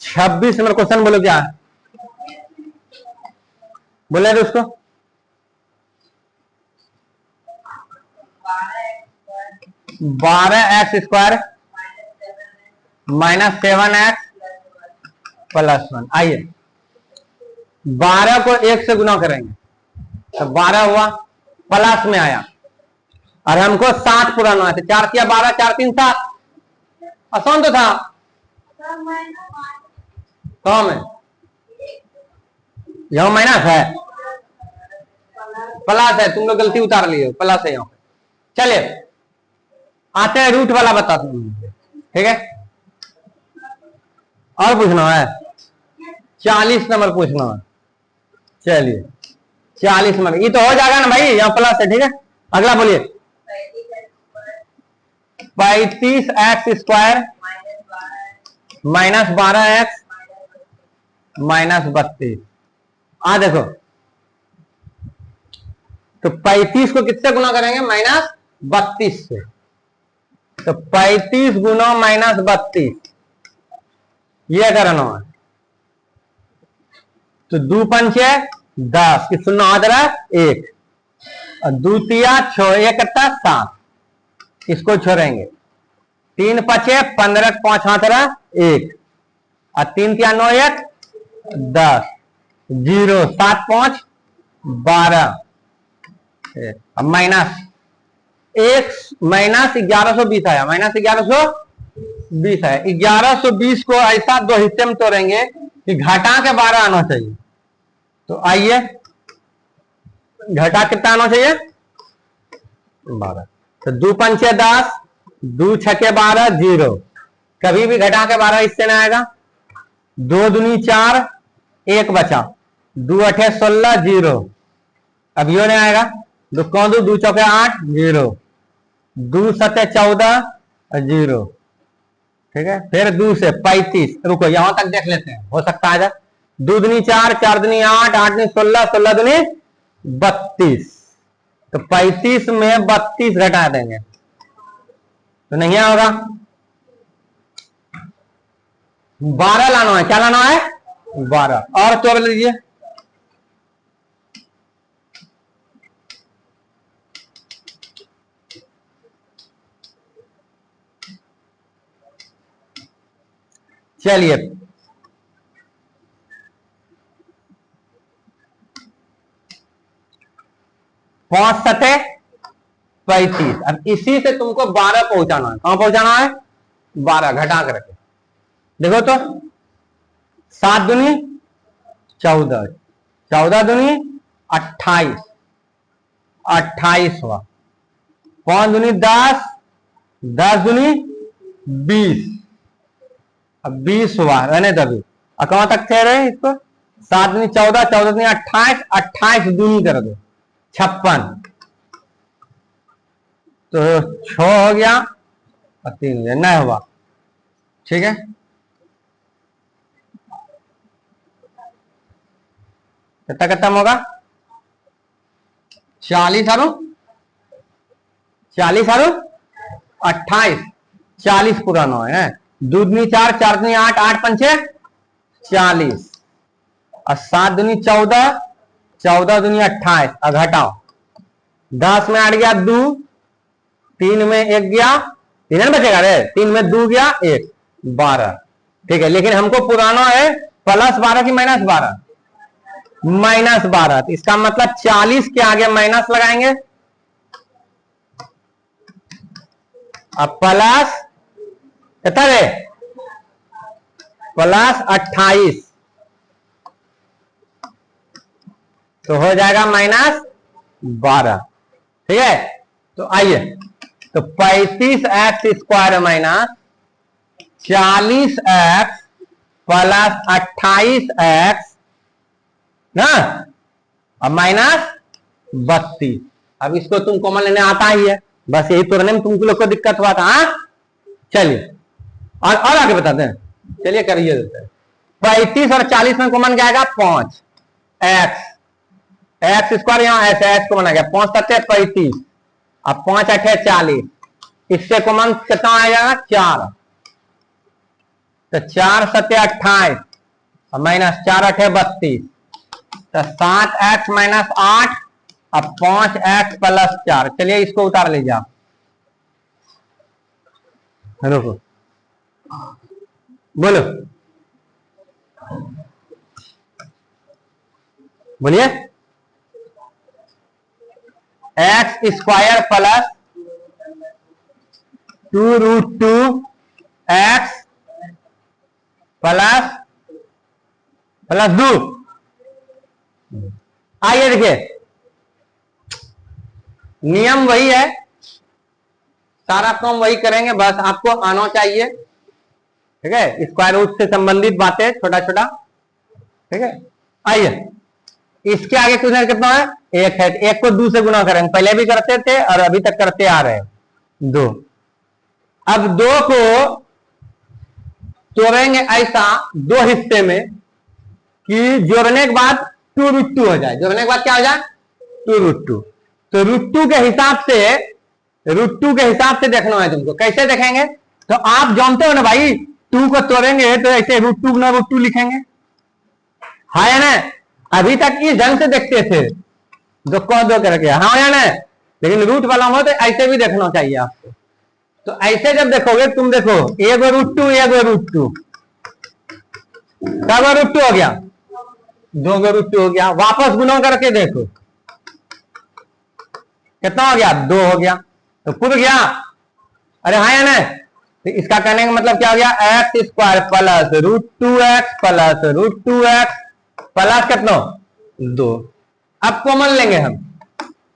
26 number question बोलो क्या बोले उसको। 12x² -7x +1। आइए 12 को 1 से गुना करेंगे तो 12 हुआ, प्लस में आया और हमको 60 पुराना है, 4 किया 12, 4 3 7, आसान तो था। कौन है यहाँ माइनस है, प्लस है, तुम लोग गलती उतार लिए हो, प्लस है यहाँ पे। चलिए आते हैं रूट वाला बताता हूँ, ठीक है। और पूछना है 40 नंबर पूछना है। चलिए 40 नंबर, ये तो हो जाएगा ना भाई, यहाँ प्लस है, ठीक है। अगला बोलिए 35x² -12x -32। आ देखो तो 35 को किससे गुना करेंगे, -32 से। तो 35 गुना -32 ये करना है। तो 2 पंचे 10 की सुनना आ रहा है 1 और 2 तिया 6 1 कट्टा 7, इसको छोड़ेंगे। 3 पचे 15 5 हाथ रहा 1 और 3 तिया 9 1 10 0 7 5 12 माइनस 1 -1120 आया, -1120 है। 1120 को ऐसा दो हिस्से में तोड़ेंगे कि घटा के 12 आना चाहिए। तो आइए घटा कितना आना चाहिए, 12। तो 2 पंचे 10, 2 छके 12 0, कभी भी घटा के 12 इससे ना आएगा। 2 दूनी 4 1 बचा, 2 अठे 16 0, अब यो नहीं आएगा। 2 कौन 2 चौके 8 0, 2 सते 14 0, ठीक है। फिर 2 से 35, रुको यहां तक देख लेते हैं, हो सकता है 2 दूनी 4 4 दूनी 8 8 दूनी 16 16 दूनी 32। तो 35 में 32 घटा देंगे तो नहीं होगा। 12 लाना है, क्या लाना है 12, और तोड़ लीजिए। चलिए 5 सते 35। अब इसी से तुमको 12 पहुंचाना है, कहां पहुंचाना है 12 घटा कर रखे। देखो तो 7 दूनी 14, 14 दूनी 28, 28 हुआ। 5 दूनी 10, 10 दूनी 20, अब 20 हुआ, रहने दबी। अब कहां तक थे रहे इसको, 7 दूनी 14, 14 दूनी 28, 28 दूनी कर दो 56, तो 6 हो गया और 3 हो गया, नहीं हुआ, ठीक है। कितना खत्म होगा 40 आरो 28, 40 पुराना है। 2 दूनी 4, 4 दूनी 8, 8 पंचे 40 और 7 दूनी 14, 14 दूनी 28, अब घटाओ 10 में 8 गया 2, 3 में 1 गया, 3 बचेगा रे, 3 में 2 गया 1 12, ठीक है। लेकिन हमको पुराना है +12 की -12, -12, तो इसका मतलब 40 के आगे माइनस लगाएंगे, अब प्लस कितना है +28, तो हो जाएगा -12, ठीक है। तो आइए तो 35x² -40x +28x ना, अब -32। अब इसको तुम कॉमन लेने आता ही है, बस यही तोड़ने में तुम लोग को दिक्कत हुआ था। चलिए और आगे बताते हैं, चलिए करिए देते हैं। 35 और 40 में कॉमन क्या आएगा 5, x² यहाँ ऐसे x कॉमन आ गया, 5 सत्ते 35, अब 5 अठे 40, इससे कॉमन कितना आ जाएगा 4, तो 4 सत्ते 28 और माइनस 4 अठे 32, तो 7x माइनस 8 अब 5x प्लस 4। चलिए इसको उतार लीजिए आप। रुको, बोलो बोलिए। X square plus 2√2 x plus 2। आइए देखिए, नियम वही है, सारा काम वही करेंगे, बस आपको आना चाहिए। ठीक है, स्क्वायर रूट से संबंधित बातें छोटा छोटा। ठीक है, आइए इसके आगे कुछ कितना है, 1 है। 1 को 2 से गुना करेंगे, पहले भी करते थे और अभी तक करते आ रहे हैं। 2, अब 2 को तोड़ेंगे ऐसा 2 हिस्से में कि जोड़ने के बाद 2√2 हो जाए। जोड़ने के बाद क्या हो जाए, 2√2। तो √2 के हिसाब से, √2 के हिसाब से देखना है तुमको। कैसे देखेंगे, तो आप जानते हो ना भाई, 2 को तोड़ेंगे तो ऐसे √2 गुना √2 लिखेंगे, है ना। अभी तक इस ढंग से देखते थे, 2 को 2 करके, हाँ या ना। लेकिन रूट वाला हो तो ऐसे भी देखना चाहिए आपको। तो ऐसे जब देखोगे तुम, देखो एगो √2 एगो √2, कब √2 हो गया, 2 गो √2 हो गया। वापस गुना करके देखो कितना हो गया, 2 हो गया, तो कूद गया। अरे हाँ या ना। तो इसका कहने का मतलब क्या हो गया, x square plus √2x plus √2x plus कितना, 2। अब कॉमन लेंगे हम,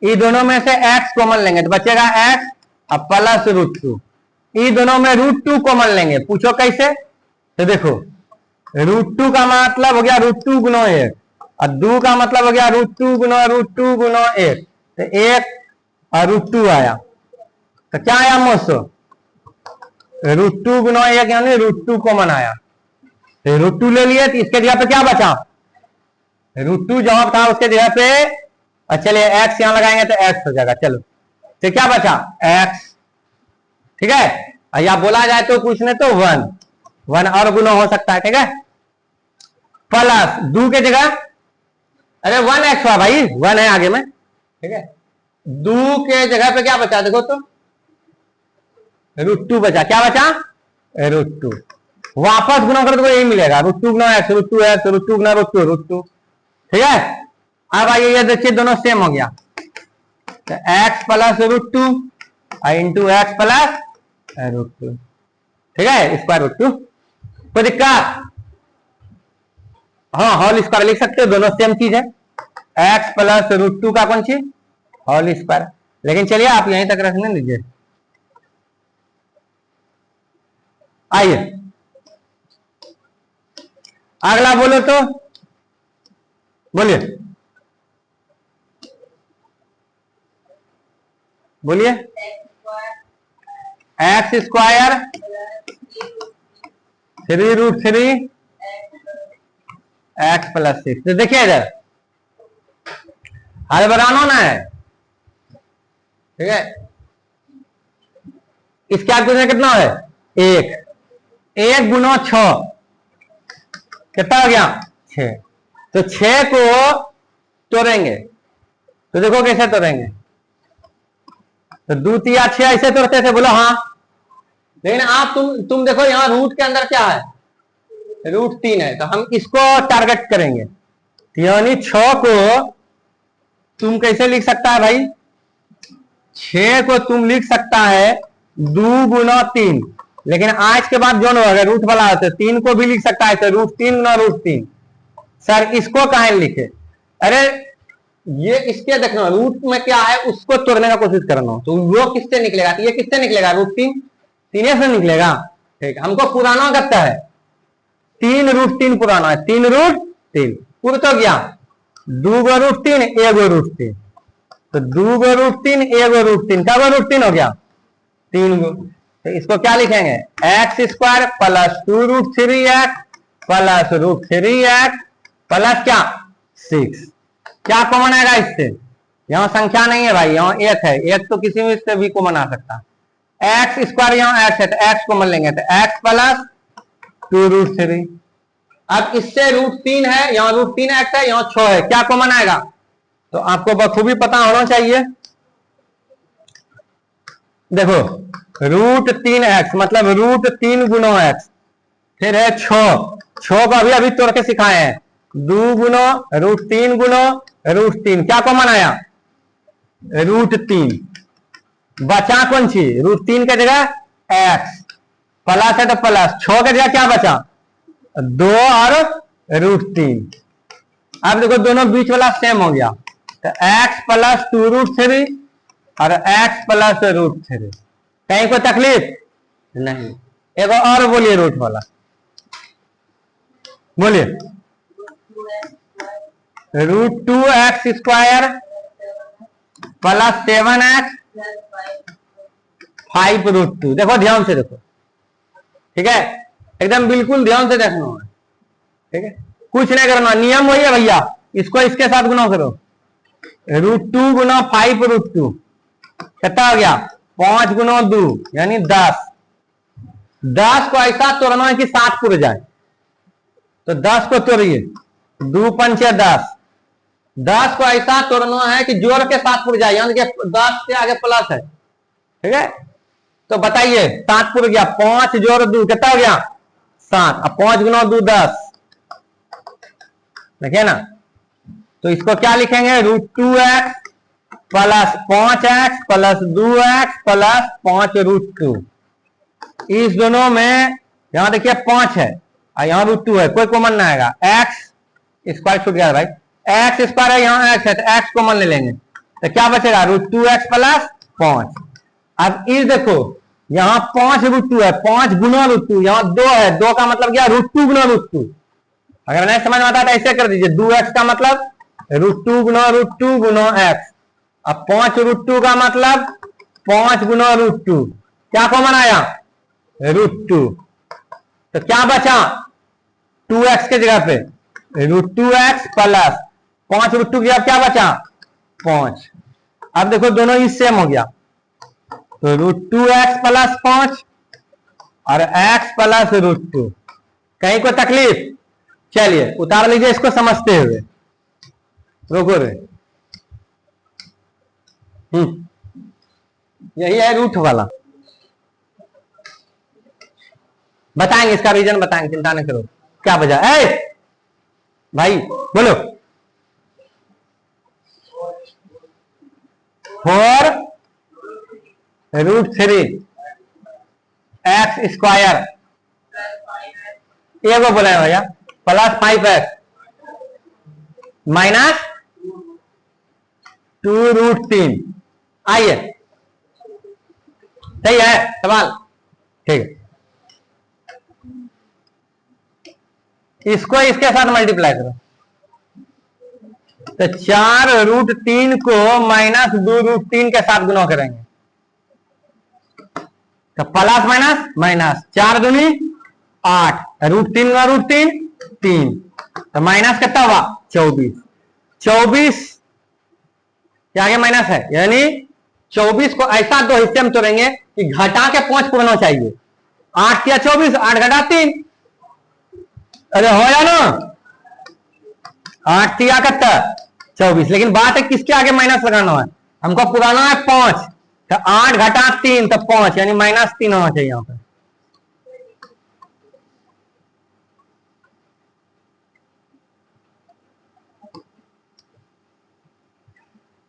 ये दोनों में से x कॉमन लेंगे तो बचेगा x अब प्लस √2। ये दोनों में √2 कॉमन लेंगे, पूछो कैसे। तो देखो √2 का मतलब हो गया √2 गुना 1 और 2 का मतलब हो गया √2 गुना √2 गुना 1, तो 1 और √2 आया। तो क्या आया मुझसे, √2 गुना 1 यानी √2 कॉमन आया। तो √2 ले लिए, तो इसके जगह पे क्या बचा, √2 जवाब था, उसके जगह पे चलिए x यहां लगाएंगे तो x हो जाएगा। चलो तो क्या बचा, x। ठीक है, या बोला जाए तो कुछ नहीं तो 1 और गुना हो सकता है। ठीक है, प्लस 2 के जगह, अरे 1x हुआ भाई, 1 है आगे में। ठीक है, 2 के जगह पे क्या बचा, देखो तो √2 बचा। क्या बचा, √2। वापस गुना करो तो यही मिलेगा, √2 गुना x, √2x, √2 गुना √2। ठीक है, अब आइए ये देखिए दोनों सेम हो गया, तो x plus √2 into x plus √2। ठीक है, स्क्वायर √2। कोई दिक्कत, हाँ होल स्क्वायर लिख सकते हो, दोनों सेम चीज है। x प्लस √2 का कौन चीज, होल स्क्वायर। लेकिन चलिए आप यहीं तक रखने लीजिए। आइए अगला बोलो तो, बोलिए बोलिए। X square 3√3 x plus 6। तो देखिए इधर हल बनाना ना है। ठीक है, इसका कितना है, 1 गुना 6 कितना हो गया, 6। तो 6 को तोड़ेंगे, तो देखो कैसे तोड़ेंगे, तो 2 3 6 ऐसे तोड़ते थे, बोलो हाँ। लेकिन आप तुम देखो यहां रूट के अंदर क्या है, √3 है, तो हम इसको टारगेट करेंगे। यानी 6 को तुम कैसे लिख सकता है भाई, 6 को तुम लिख सकता है 2 गुना 3। लेकिन आज के बाद जो अगर रूट वाला है तो 3 को भी लिख सकता है, तो √3 गुना √3। सर इसको कहां लिखे, अरे ये इसके देखना रूट में क्या है उसको तोड़ने का कोशिश करना, तो वो किससे निकलेगा, ये किससे निकलेगा, √3 3 से निकलेगा। ठीक, हमको पुराना करता है 3√3 पुराना है, 3√3 पूरा तो गया, 2 गो √3 1 गो √3, तो 2 गो √3 1 गो √3 क्या गो √3 हो गया, 3 गो। तो इसको क्या लिखेंगे, x square plus 2√3x plus √3x plus क्या 6। क्या कॉमन आएगा इससे, यहां संख्या नहीं है भाई, यहां 1 है, 1 तो किसी में से भी कॉमन आ सकता है। एक्स स्क्वायर यहाँ x है तो x कॉमन लेंगे, तो x प्लस 2√3। अब इससे √3 है, यहाँ √3 एक्स है, यहाँ 6 है, क्या कॉमन आएगा? तो आपको बखूबी पता होना चाहिए। देखो √3x मतलब √3 गुना एक्स, फिर है 6 को अभी अभी तोड़ के सिखाए हैं, 2 गुना √3 गुना √3, क्या कॉमन आया? √3। बचा कौन सी? √3 के जगह x, प्लस है तो प्लस, 6 के जगह क्या बचा? 2 और √3। अब देखो दोनों बीच वाला सेम हो गया, तो x प्लस 2√3 और x प्लस √3। कहीं कोई तकलीफ नहीं? एक और बोलिए रूट वाला, बोलिए। √2x² plus 7x 5√2। देखो ध्यान से देखो, ठीक है, एकदम बिल्कुल ध्यान से देखना है, ठीक है, कुछ नहीं करना, नियम वही है भैया, इसको इसके साथ गुना करो। √2 गुना 5√2 कितना हो गया? 5 गुना 2 यानी 10। 10 को ऐसा तोड़ना है कि 7 पूरे जाए, तो 10 को तोड़िए, 2 पंच 10। 10 को ऐसा तोड़ना है कि जोड़ के 7 पूरे जाए, यानी कि 10 से आगे प्लस है, ठीक है। तो बताइए 7 पूरे गया, 5 जोड़ 2 कितना हो गया? 7। अब 5 गुना 2 10, देखिए ना। तो इसको क्या लिखेंगे? √2x plus 5x plus 2x plus 5√2। इस दोनों में यहां देखिए 5 है और यहाँ √2 है, कोई कॉमन ना आएगा, x स्क्वायर छूट गया भाई, x स्क्वायर है, यहाँ x है तो x कॉमन ले लेंगे, तो क्या बचेगा? √2x plus 5। अब इस देखो यहाँ 5√2 है, 5 गुना √2, यहाँ 2 है, 2 का मतलब क्या? √2 गुना √2। अगर नहीं समझ में आता तो ऐसे कर दीजिए, 2x का मतलब √2 गुना √2 गुना x। अब 5√2 का मतलब 5 गुना √2, क्या कॉमन आया? √2। तो क्या बचा 2x के जगह पे? √2x प्लस 5√2 की, अब क्या बचा? 5। अब देखो दोनों ही सेम हो गया, तो √2x प्लस 5 और x प्लस √2। कहीं कोई तकलीफ? चलिए उतार लीजिए इसको समझते हुए, रोको रे। यही है रूट वाला, बताएंगे इसका रीजन, बताएंगे, चिंता नहीं करो। क्या वजह है भाई, बोलो। 4√3 x स्क्वायर, ये वो बोला है भैया, प्लस 5x माइनस 2√3। आइए सही है सवाल, ठीक है। इसको इसके साथ मल्टीप्लाई करो, तो 4√3 को माइनस 2√3 के साथ गुना करेंगे, तो प्लस माइनस माइनस, 4 दूनी 8, √3 गुना √3 3, तो माइनस कितना हुआ? 24। 24 के आगे माइनस है, यानी 24 को ऐसा दो हिस्से में तोड़ेंगे कि घटा के 5 पूरना चाहिए। 8 किया 24, 8 घटा 3, अरे हो या ना, 8 किया कितना? 24। लेकिन बात है किसके आगे माइनस लगाना है? हमको पुराना है 5, तो 8 घटा 3 तो 5, यानी -3 होना चाहिए यहाँ पे।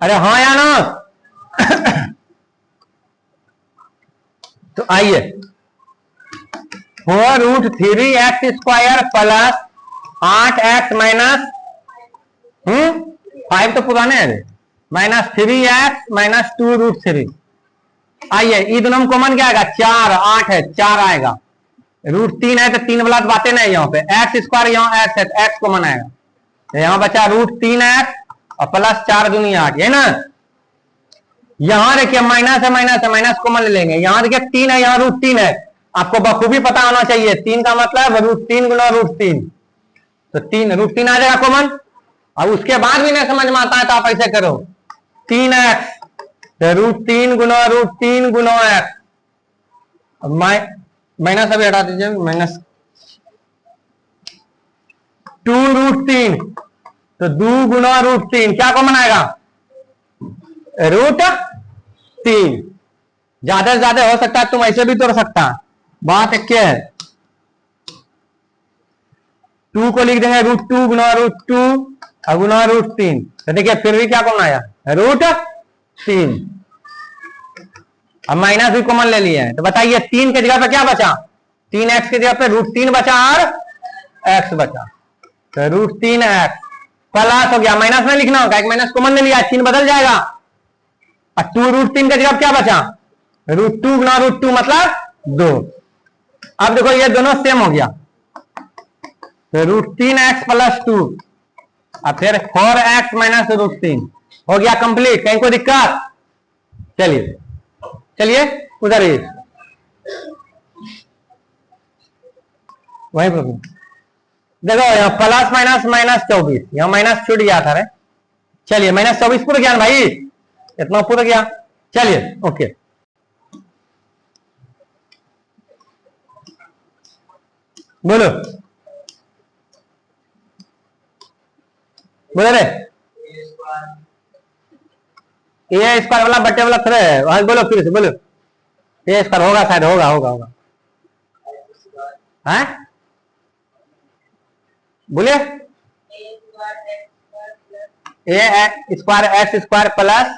अरे हाँ या ना? तो आइए 4√3x square plus 8x minus 5 तो पुराने हैं, -3x माइनस 2√3। आइए ये दोनों में कॉमन क्या आएगा? 4, 8 है, 4 आएगा, √3 है तो 3 वाला तो बातें नहीं, यहाँ पे x स्क्वायर, यहाँ x है तो x कॉमन आएगा, तो यहाँ बचा √3x और प्लस 4 दूनी 8, है ना। यहां देखिए माइनस है, माइनस है, माइनस कॉमन ले लेंगे, यहां देखिए 3 है, यहाँ √3 है, आपको बखूबी पता होना चाहिए, 3 का मतलब √3 गुना √3, तो 3 √3 आ जाएगा कॉमन। अब उसके बाद भी नहीं समझ में आता है तो आप ऐसे करो, 3x तो √3 गुना √3 गुना x, माइनस अभी हटा दीजिए, माइनस √3, तो 2 गुना √3 क्या कॉमन आएगा? √3। ज्यादा से ज्यादा हो सकता है, तुम ऐसे भी तोड़ सकता है, बात एक क्या है, 2 को लिख देंगे √2 गुना √2 गुना √3, तो देखिए फिर भी क्या कॉमन आया? √3। अब माइनस भी कॉमन ले लिया है, तो बताइए 3 के जगह पे क्या बचा? 3x की जगह पे √3 बचा और x बचा, तो √3x प्लस हो गया, माइनस में लिखना होगा, एक माइनस कॉमन ले लिया, चिन्ह बदल जाएगा, और 2 √3 के जगह क्या बचा? √2 गुना √2 मतलब 2। अब देखो ये दोनों सेम हो गया, तो √3x प्लस 2 और फिर 4x माइनस √3 हो गया कंप्लीट। कहीं कोई दिक्कत? चलिए चलिए उधर ही वही प्रॉब्लम देखो, यहाँ प्लस माइनस माइनस 24, यहाँ माइनस छूट गया था रे। चलिए माइनस 24 पूरा गया भाई, इतना पूरा गया। चलिए ओके, बोलो बोलो रे, ए स्क्वायर वाला बट्टे वाला थ्रे है, बोलो फिर से बोलो, ए स्क्वायर होगा शायद, होगा होगा होगा, हैं बोलिए, ए स्क्वायर एक्स स्क्वायर प्लस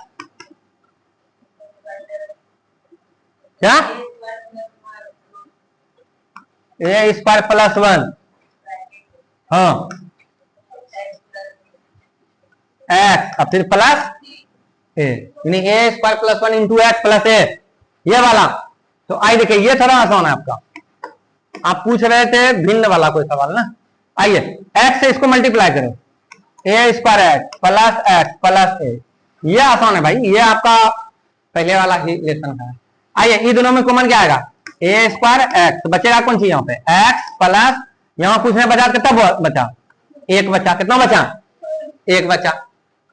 क्या? ए स्क्वायर प्लस 1, हाँ एक्स और फिर प्लस ए, यानी a square plus 1 into x plus a, ये वाला। तो आई देखिए ये थोड़ा आसान है आपका, आप पूछ रहे थे भिन्न वाला कोई सवाल ना। आइए एक्स से इसको मल्टीप्लाई करें, ए स्क्वायर एक्स प्लस ए, ये आसान है भाई, ये आपका पहले वाला ही लेसन है। आइए ये दोनों में कॉमन क्या आएगा? ए स्क्वायर एक्स, तो बचेगा कौन सी यहाँ पे? एक्स प्लस, यहाँ पूछने बचा कितना बचा? एक बचा, कितना बचा? एक बचा।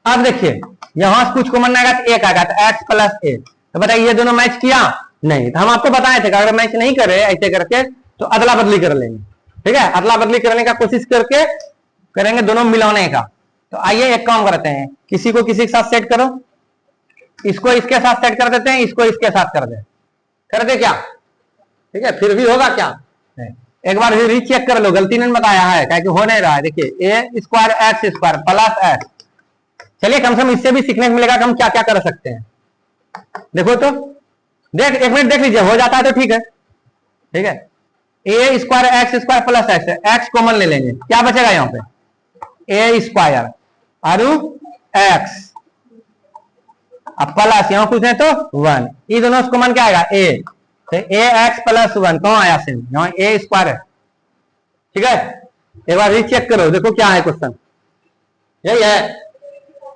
अब देखिए यहां से कुछ कॉमन आएगा तो एक आएगा, तो एक्स प्लस ए, तो बताइए ये दोनों मैच किया? नहीं, तो हम आपको बताए थे कि अगर मैच नहीं करे ऐसे करके तो अदला बदली कर लेंगे, ठीक है, अदला बदली करने का कोशिश करके करेंगे, दोनों मिलाने का। तो आइए एक काम करते हैं, किसी को किसी के साथ सेट करो, इसको इसके साथ सेट कर देते हैं, इसको इसके साथ कर दे क्या? ठीक है, फिर भी होगा क्या? एक बार रीचेक कर लो, गलती नहीं बताया है, क्या कि हो नहीं रहा है। देखिए a square x square plus x, चलिए कम से कम इससे भी सीखने को मिलेगा कि हम क्या क्या कर सकते हैं। देखो तो देख, एक मिनट देख लीजिए, हो जाता है तो ठीक है, ठीक है। A square x square plus x, x common ले लेंगे, क्या बचेगा यहाँ पे? ए स्क्वायर और एक्स अब प्लस, यहाँ पूछे तो 1, ये दोनों कॉमन क्या आएगा? ए, तो ए एक्स प्लस 1 कौन आया सेम? यहाँ ए स्क्वायर है, ठीक है। एक बार रीचेक करो, देखो क्या है क्वेश्चन, यही है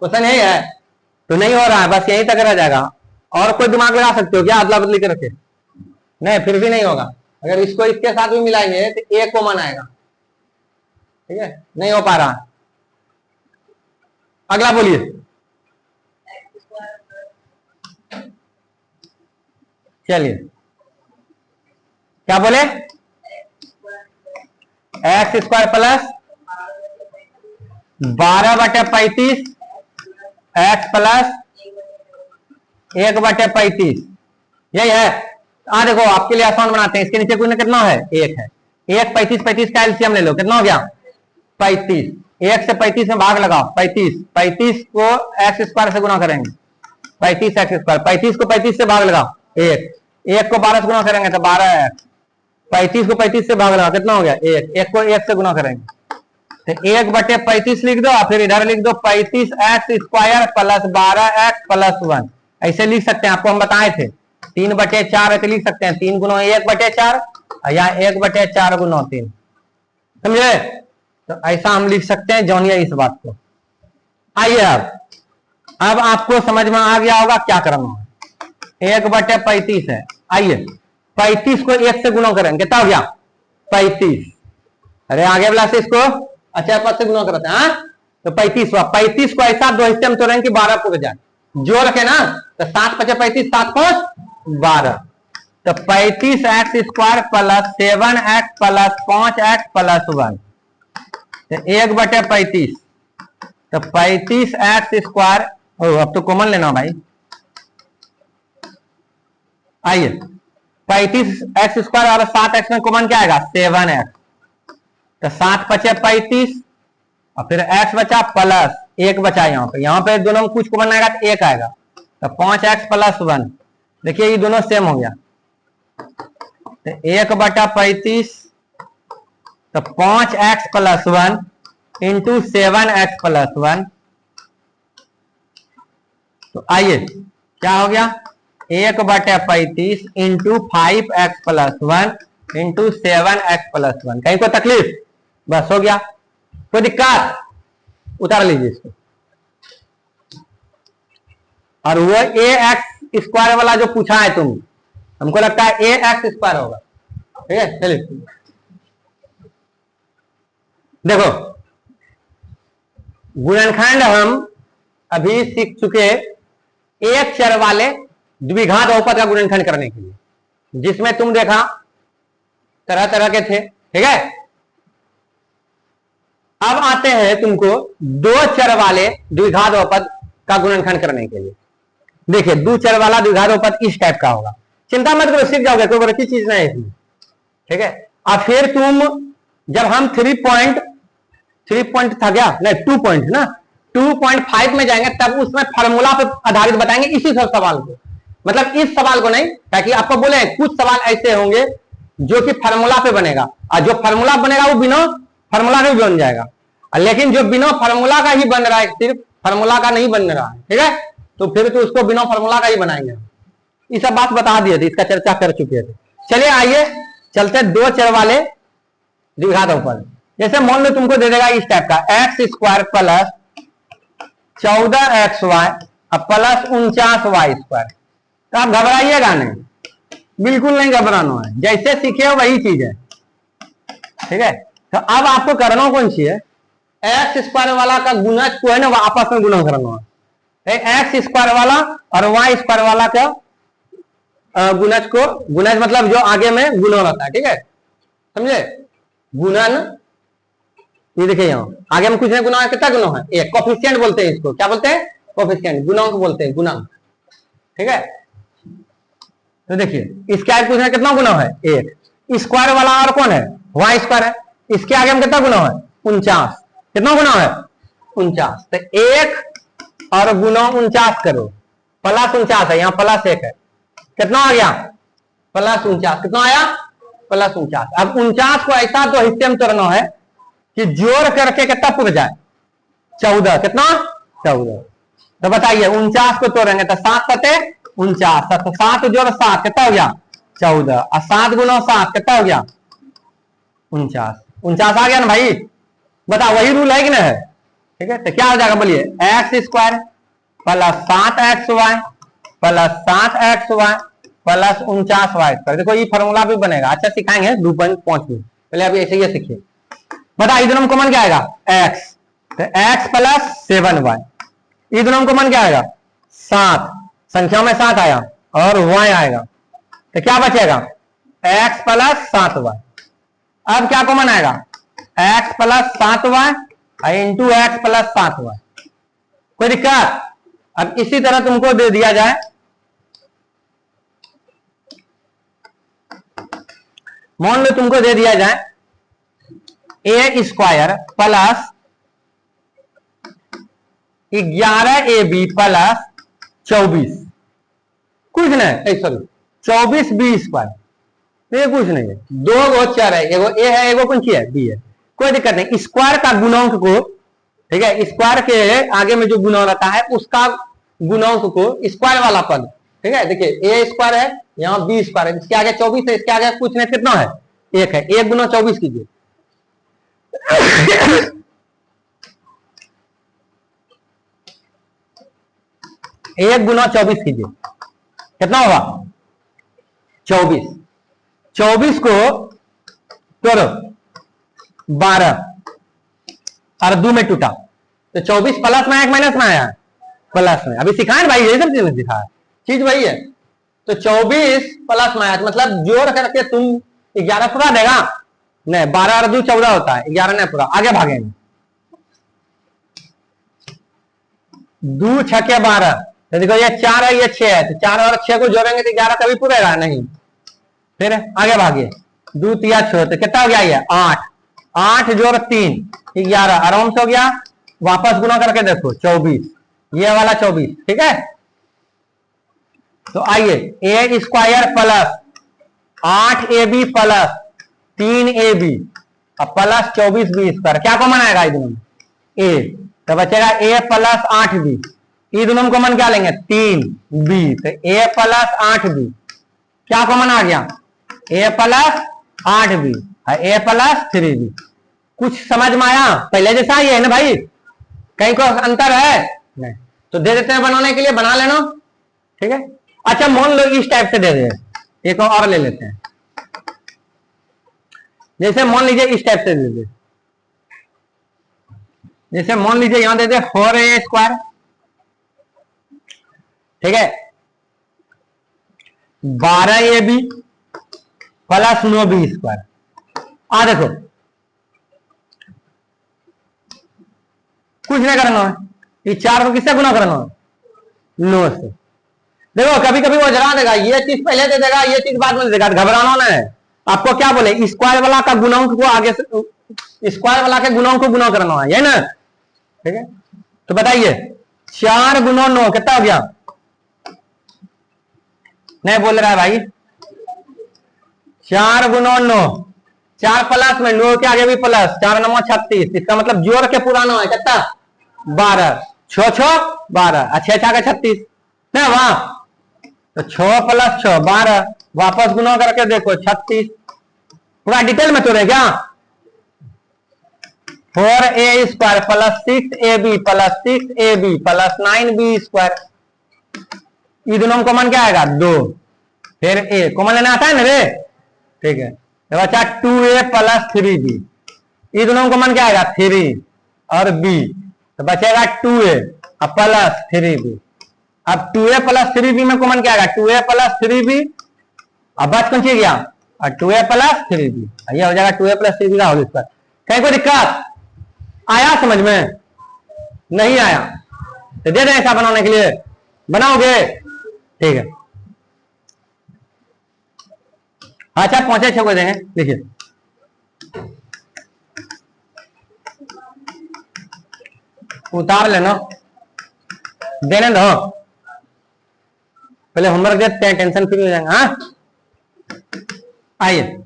क्वेश्चन, यही है। तो नहीं हो रहा है, बस यहीं तक रह जाएगा। और कोई दिमाग लगा सकते हो क्या अदला बदली करके? नहीं, फिर भी नहीं होगा। अगर इसको इसके साथ भी मिलाएंगे तो ए कॉमन आएगा, ठीक है, नहीं हो पा रहा। अगला बोलिए, चलिए क्या बोले? X square plus 12/35 x plus 1/35, यही है। देखो आपके लिए आसान बनाते हैं, इसके नीचे कुछ कितना है? 1 है। 1 35 35 का एलसीएम ले लो, कितना हो गया? 35। 1 से 35 में भाग लगाओ, 35 को एक्स स्क्वायर से गुना करेंगे, 35 एक्स स्क्वायर, 35 को 35 से भाग लगाओ, 1 को 12 से गुना करेंगे तो 12 एक्स, 35 को 35 से भाग लगाओ, कितना हो गया? 1 को 1 से गुना करेंगे तो 1/35 लिख दो, फिर इधर लिख दो 35 x square plus 12 x plus 1, ऐसे लिख सकते हैं, आपको हम बताए थे। 3/4 ऐसे लिख सकते हैं, 3 गुना 1/4 या 1/4 गुना 3, समझे? तो ऐसा हम लिख सकते हैं, जानिए इस बात को। आइए अब आपको समझ में आ गया होगा क्या करना है। 1/35 है, आइए 35 को 1 से गुना करेंगे, कितना हो गया? 35। अरे आगे वाला से इसको अच्छा पद से गुना करते हैं, तो 35 हुआ। 35 को ऐसा दो हिस्से में तोड़ेंगे कि 12 पूरे जाए, जोड़ के ना, तो 7 × 5 = 35, 7 × 5 = 12, तो 35 x square plus 7 x plus 5 x plus 1, तो 1/35, तो 35x²। अब तो कॉमन लेना भाई, आइए 35x² और 7x में कॉमन क्या आएगा 7x, तो 7 बचे 35 और फिर x बचा प्लस 1 बचा। यहाँ पे दोनों में कुछ कॉमन आएगा तो 1 आएगा, तो 5x + 1। देखिए ये दोनों सेम हो गया, तो 1/35, तो 5x + 1 इंटू 7x + 1। तो आइए क्या हो गया 1/35 इंटू 5x + 1 इंटू 7x + 1। कहीं कोई तकलीफ? बस हो गया, कोई दिक्कत? उतार लीजिए इसको। और वो ax² वाला जो पूछा है तुम, हमको लगता है ax² होगा, ठीक है। चलिए देखो, गुणनखंड हम अभी सीख चुके एक चर वाले द्विघात बहुपद का गुणनखंड करने के लिए, जिसमें तुम देखा तरह तरह के थे, ठीक है। अब आते हैं तुमको दो चर वाले द्विघात बहुपद का गुणनखंड करने के लिए। देखिए दो चर वाला द्विघात बहुपद इस टाइप का होगा, चिंता मत करो, सीख जाओगे, कोई बड़ी चीज नहीं है इसमें, ठीक है। और फिर तुम जब हम 3 पॉइंट था क्या, नहीं 2 पॉइंट ना, 2.5 में जाएंगे तब उसमें फार्मूला पे आधारित बताएंगे इसी सब सवाल को, मतलब इस सवाल को नहीं, ताकि आपको बोले कुछ सवाल ऐसे होंगे जो कि फार्मूला पे बनेगा, और जो फार्मूला बनेगा वो बिना फार्मूला का भी बन जाएगा, लेकिन जो बिना फार्मूला का ही बन रहा है, सिर्फ फार्मूला का नहीं बन रहा है, ठीक है, तो फिर तो उसको बिना फार्मूला का ही बनाएंगे। ये सब बात बता दिए थे, इसका चर्चा कर चुके थे। चलिए आइए चलते दो चर वाले द्विघात बहुपद। जैसे मान लो तुमको दे देगा इस टाइप का x² + 14xy प्लस 49y²। तो आप घबराइएगा नहीं, बिल्कुल नहीं घबराना है, जैसे सीखे हो वही चीज है, ठीक है। तो अब आपको करना कौन सी है, x² वाला का गुणज को है ना आपस में गुणा करना है, x² वाला और y² वाला का गुणज को, गुणज मतलब जो आगे में गुणा रहता है, ठीक है, समझे, गुणन। ये देखिए यहाँ आगे में कुछ नहीं गुना है, कितना गुना है, एक कोफिशिएंट बोलते हैं इसको, क्या बोलते हैं, कोफिशिएंट, गुणांक बोलते हैं, गुणांक, ठीक है। तो देखिए इसके आगे कुछ है, कितना गुना है, एक। स्क्वायर वाला और कौन है, y² है, इसके आगे में कितना गुना है, 49, कितना गुना है, 49। तो 1 और गुना 49 करो, प्लस 49 है, यहाँ प्लस 1 है, कितना आ गया, प्लस 49, कितना आया, प्लस 49। अब 49 को ऐसा तो हिस्से में तोड़ना है कि जोड़ करके कितना पुर जाए, 14, कितना 14। तो बताइए 49 को तोड़ेंगे तो 7 कते 49, तो 7 जोड़ 7 कितना हो गया 14, और 7 गुना 7 कितना हो गया 49। 49 आ गया ना भाई, बताओ वही रूल है कि नहीं है, ठीक है। तो क्या हो जाएगा बोलिए, x² + 7xy + 7xy + 49y²। देखो ये फॉर्मूला भी बनेगा, अच्छा सिखाएंगे 2.5 में, पहले अभी ऐसे ही सीखिए। बताइए दोनों में कॉमन क्या आएगा, x, तो x + 7y, ये दोनों में कॉमन क्या आएगा 7, संख्या में 7 आया, और y आएगा, तो क्या बचेगा x + 7y। अब क्या कॉमन आएगा, x + 7y into x + 7y, कोई दिक्कत। अब इसी तरह तुमको दे दिया जाए, मान लो तुमको दे दिया जाए a² + 11ab + 24, कुछ नहीं, सॉरी 24b², ये कुछ नहीं है, दो गो चर है, एगो a है, एगो कौन सी है, b है, कोई दिक्कत नहीं। स्क्वायर का गुणांक को, ठीक है, स्क्वायर के आगे में जो गुना रहता है उसका गुणांक को स्क्वायर वाला पद, ठीक है। देखिए a² है, यहाँ b² है, इसके आगे 24 है, इसके आगे कुछ नहीं, कितना है 1 है, 1 गुना 24 कीजिए, 1 गुना 24 कीजिए, कितना होगा 24। 24 को तोड़ो 12 और 2 में टूटा, तो 24 प्लस में आया माइनस में आया, प्लस में। अभी सिखाए भाई, यही सब चीज सिखाया, चीज वही है। तो 24 प्लस में आया, मतलब जोड़ करके तुम 11 पूरा देगा, नहीं 12 और 2 14 होता है, 11 नहीं पूरा, आगे भागेंगे, दो छके 12। तो देखो ये 4 है, ये 6 है, तो 4 और 6 को जोड़ेंगे तो 11 कभी पूरेगा नहीं। फिर आगे भागिए, 2 3 6, तो कितना हो गया ये 8। 8 जोड़ 3 11, आराम से हो गया। वापस गुना करके देखो 24, ये वाला 24, ठीक है। तो आइए, ए square plus 8ab plus 3ab अब प्लस 24b स्क्वायर, क्या कॉमन आएगा इस दोनों में? ए, तो बचेगा ए प्लस 8b। इस दोनों में कॉमन क्या लेंगे? 3b, तो ए प्लस 8b क्या कॉमन आ गया? ए प्लस 8b ए प्लस 3b। कुछ समझ में आया? पहले जैसा ही है ना भाई, कहीं कोई अंतर है नहीं? तो दे देते हैं बनाने के लिए, बना लेना, ठीक है। अच्छा मान लो इस टाइप से दे दे, एक और ले लेते हैं। जैसे मान लीजिए इस टाइप से दे दे, जैसे मान लीजिए यहां दे दे 4a स्क्वायर, ठीक है, 12ab प्लस 9b स्क्वायर। आ देखो कुछ नहीं करना है, ये 4 को किससे गुना करना है? 9 से। देखो कभी कभी वो जरा देगा, ये चीज पहले दे देगा, ये चीज बाद में दे देगा, घबराना नहीं है। आपको क्या बोले, स्क्वायर वाला का गुणांक को आगे से, स्क्वायर वाला के गुणांक को गुना करना है ना, ठीक है। तो बताइए 4 गुना 9 कितना हो गया? नहीं बोल रहा है भाई, 4 गुना 9, 4 प्लस में 9 के आगे भी प्लस, 4 9 36, इसका मतलब जोड़ के पुराना है कितना? 12, 6 6 12, 6 6 का 36 ना वहां, तो 6 प्लस 6 12, वापस गुना करके देखो 36। पूरा डिटेल में तो रहे क्या? 4a square plus 6ab plus 6ab plus 9b square, ये दोनों में कॉमन क्या आएगा? 2। फिर a कॉमन लेना आता है ना रे, ठीक है। तो बच्चा 2a प्लस 3b, ये दोनों में कॉमन क्या आएगा? 3 और b, तो बचेगा 2a प्लस 3b। अब 2a प्लस 3b में कॉमन क्या आएगा? 2a प्लस 3b, अब बच कौन गया? और 2a प्लस 3b, ये हो जाएगा 2a प्लस 3b का होल स्क्वायर। कहीं कोई दिक्कत आया समझ में? नहीं आया तो दे दें ऐसा बनाने के लिए, बनाओगे? ठीक है। अच्छा 5 6 को देंगे, देखिए उतार लेना, देने दो, पहले होमवर्क देते हैं, टेंशन फ्री हो जाएगा। हाँ आइए,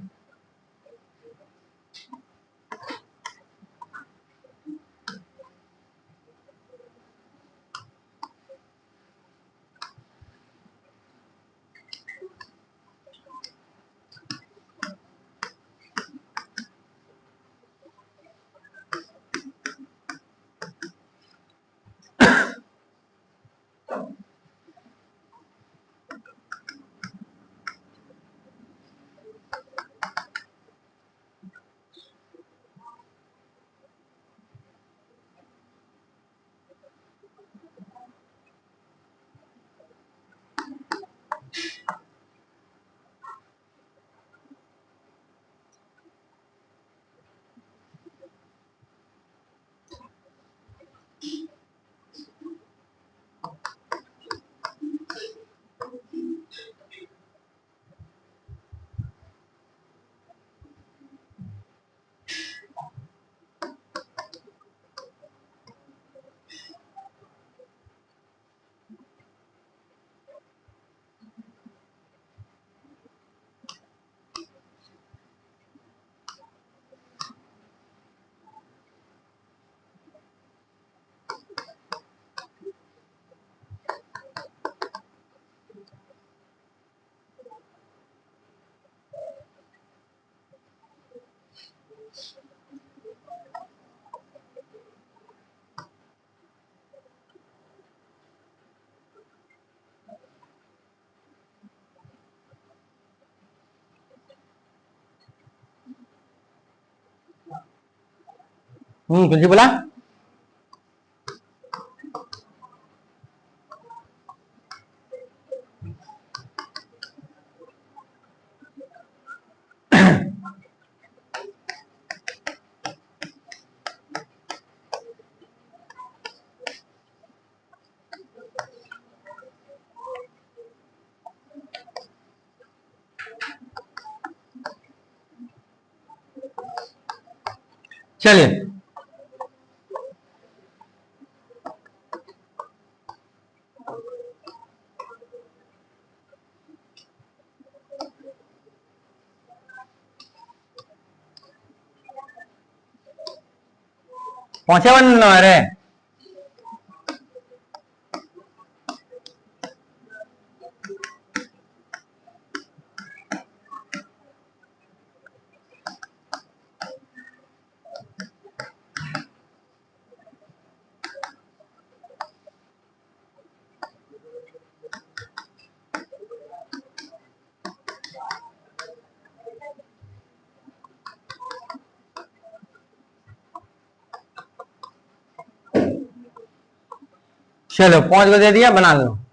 कुछ बोला? चलिए पहुंचे बन अरे चलो 5 को दे दिया, बना लो।